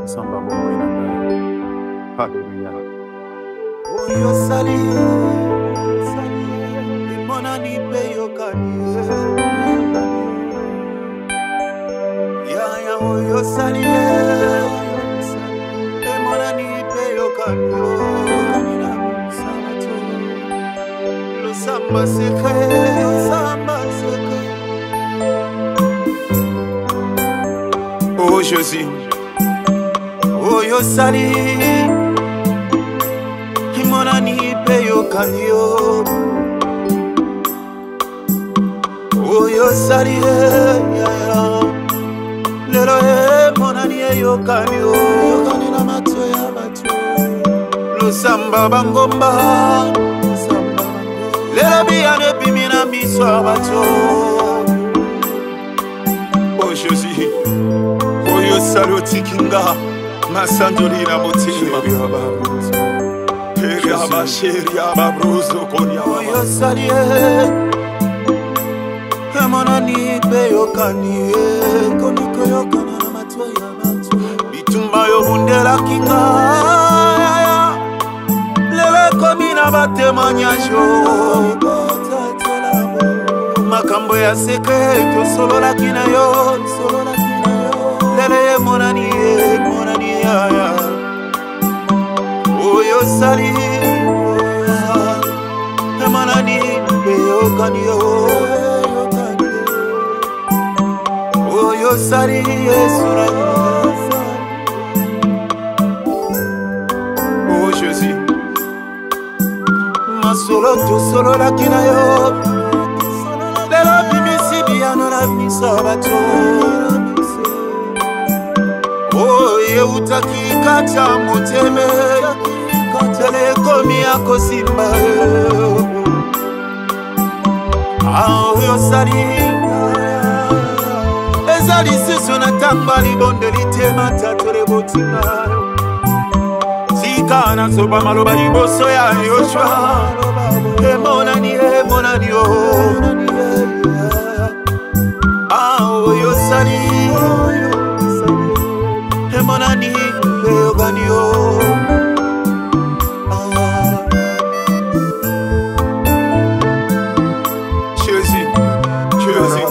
Samba Moina. Hallelujah. Oh, yo sali, imona ni pe yo kani. Ya, oh, yo sali, imona ni pe yo kani. Lo samba seke, samba seke. Oh, Jésus. Oh, yo sali, imona ni pe yo kanyo. Oh, yo sali, lelo mona ni yo kanyo. Yo kani na mato ya bato. Lo samba bangomba, lelo biyane bimina miswa bato. Oh, Jésus. Oh, yo sali otikinga. Masandurina motima Periaba sheria bruzo konya yo salie Emona ni pe yo kanie Koniko yo kana na matwa ya matwa Bitumba yo bundela kinga Lewe komina bate manyasho Makambo ya seke yo solo la kina yo Lele mona ni ya. Oh, yo sali Emana ni yo kanyo. Oh, yo sali Yesura. Oh, Jésus. Masolo to solo la kina yo. Lelo bimisi biano la misabato. Oh, ye utaki kata moteme Katele komi yako simba. Ah, yo sali Ezali siso na tamba libonde litema tatore botima Sika na soba maloba liboso ya Yoshua. Emona ni oh. Ah, yo sali Emona ni yo ganyo. Jésus, Jésus,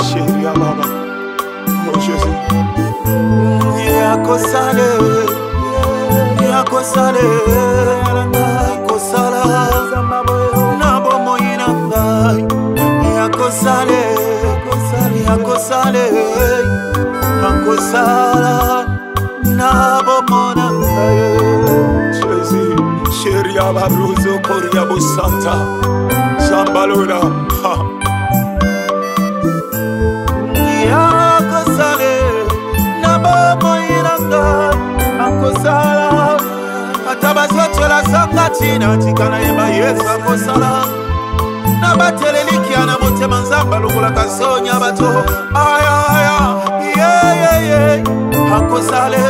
chérie mama. Oh, Jésus. Yakosale, yakosale, yakosala, nabo moyina ngai. Yakosale, yakosale. Akosala nabo mona Jésus chéria babruzo koria busanta sambalona Akosale nabo moyiranga akosala atabazoto la sangatina tikana yeba Yesu akosala nabatelelikia na motema nzamba lokola kasonya bato aya Akosale,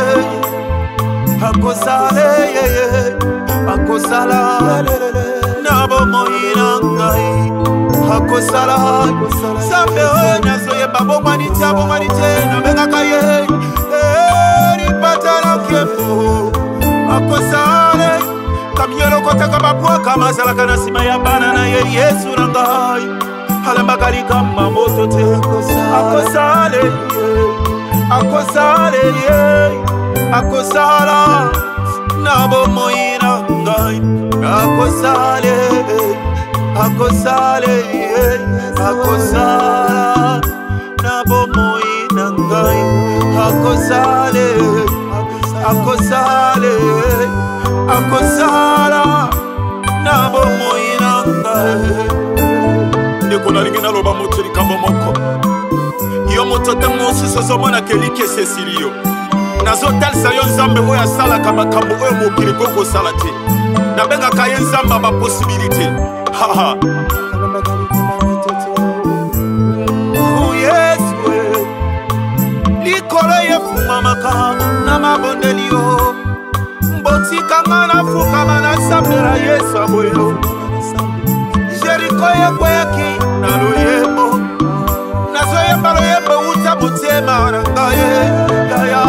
akosale, akosala, nabo moyina ngai. Akosala, sambe onya soye babo manite, na benga kaye, ripata na kempo. Akosale, kamyelo kota kababwa kama salaka na sima ya banana ye Yesu nangai. Halembakari kama moto te. Akosale, akosale, akosala, nabo moyina ngai. Akosale, akosale, akosala, nabo moyina ngai. Akosale, akosale, akosala, nabo moyina ngai. Ndekona lingena loba moto likambo moko. Yo moto tango siso mona kelike Cecilio. Nazo talsa yo nzambe oya sala kama kambo oyo mokili koko salate. Na benga kaye nzamba ba possibilité. Haha. Oh yes. Likolo ye fuma maka na mabondeli yo. Mboti kama na fuka mana samera Yesu aboyo. Jericho ye kweki na loyebo. Nazo ye balo ye motema na ngaye ya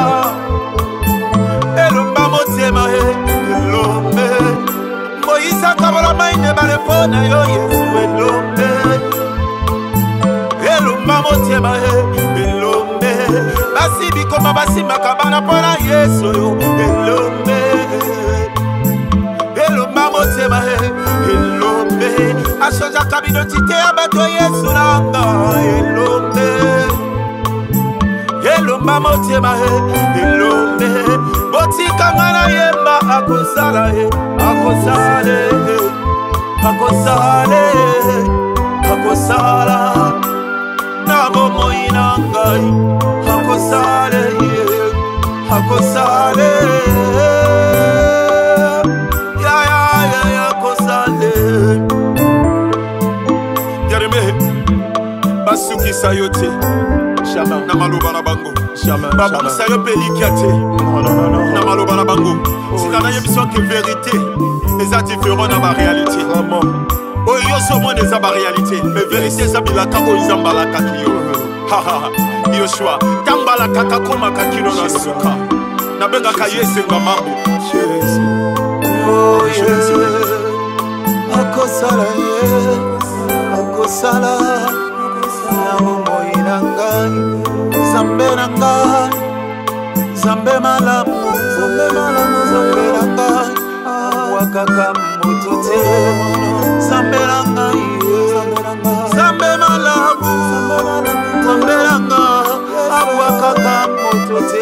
bikoma basimaka bana mpona yesu oyo elombe elomba motema elombe asozaka bidotite ya bato yesu nanga elombe elomba motema elombe botikanga na yemba akosala akosale akosale akosala na bomoi na ngai akosale akosale ya akosale yareme basukisa yo te na maloba na bango babulusa yo mpe likia te na maloba na bango sika nayebiso ke vérité eza différent na baréalité oyo nyonso omona eza baréalité mais vérité eza bilaka oyo eza mbalakaki yo yoshua ntango balakaka komaka kino na suka nabengaka ye esenga mambo akosala akosala na bomoi na ngai zambe na ngai zambe malamu zambe na ngai wakaka moto te zambe na ngai zambe malamu zambe na ngai wakaka moto te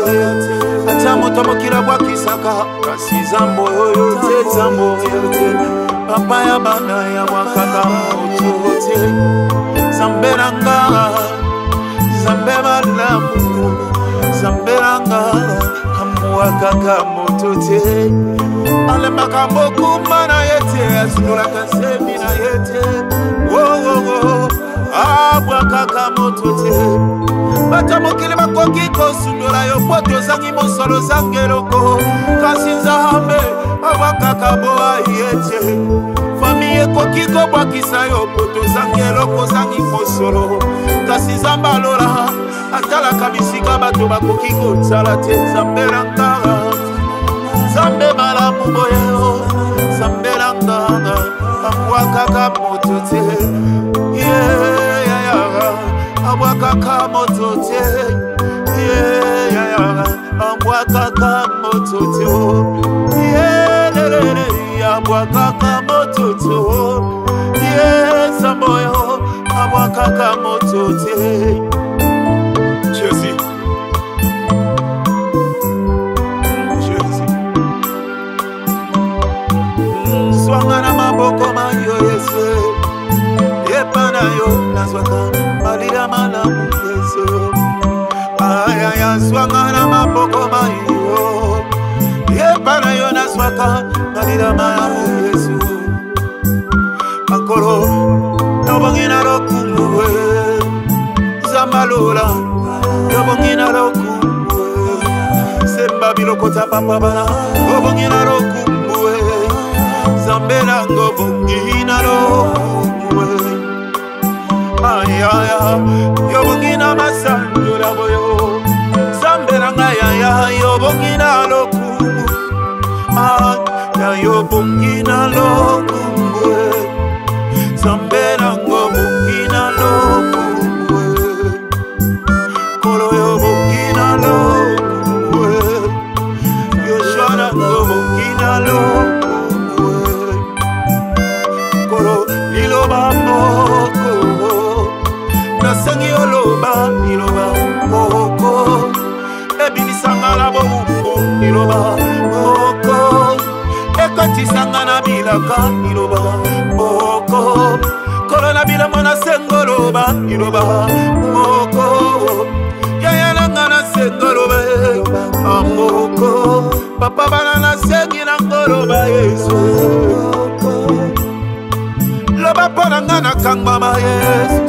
ata moto mokila bwakisaka kasi zambo oyo te zambo oyo te papa ya bana ya wakaka moto te zambe na ngai zambe malamu zambe na ngai wakaka moto te alemaka mokuma na ye te asulolaka semi na ye te abwakaka moto te bato mokili bakoki kosundola yo po tozangi mosolo ozangi eloko kasi nzambe abwakaka boa ye te fami ekoki kobwakisa yo po tozangi eloko ozangi mosolo kasi nzambe alola atalaka bisika bato bakoki kotala te nzambe na nganga nzambe malamu boyo nzambe na nganga abwakaka moto te abwakaka moto te abwakaka moto te abwakaka moto te zamboyo abwakaka moto te Jésus swanga na maboko mayo yesu yepana yo nazwaka malira malamu yesu ayaya swanga na maboko mayo yepana yo nazwaka malira malamu yesu akoro nobongina lokumwe zamalola nobongina lokumwe semba bilokota papa bana nobongina lokumwe zambera ngobongina lokumwe ayaya yobongina masandura boyo zambera ngayaya yobongina lokumwe aya yobongina lokumwe zambera ngobongina lokumwe kolo yobongina lokumwe yoshana ngobongina lokumwe kolo liloba moko nasengi oloba liloba moko ebinisanga na bowumbu liloba moko ekotisanga na bilaka liloba moko kolo na bilamo na sengo loba liloba moko yayananga na sengo loba amoko papa bana na sengi na ngoloba yesu loba pona nga na kangama yesu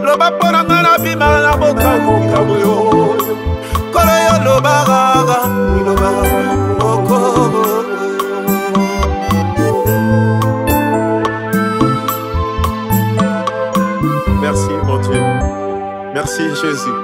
loba pona nga na bima na bokakoka boyo kolo yo loba gaga loba moko. Merci mon Dieu, merci Jésus.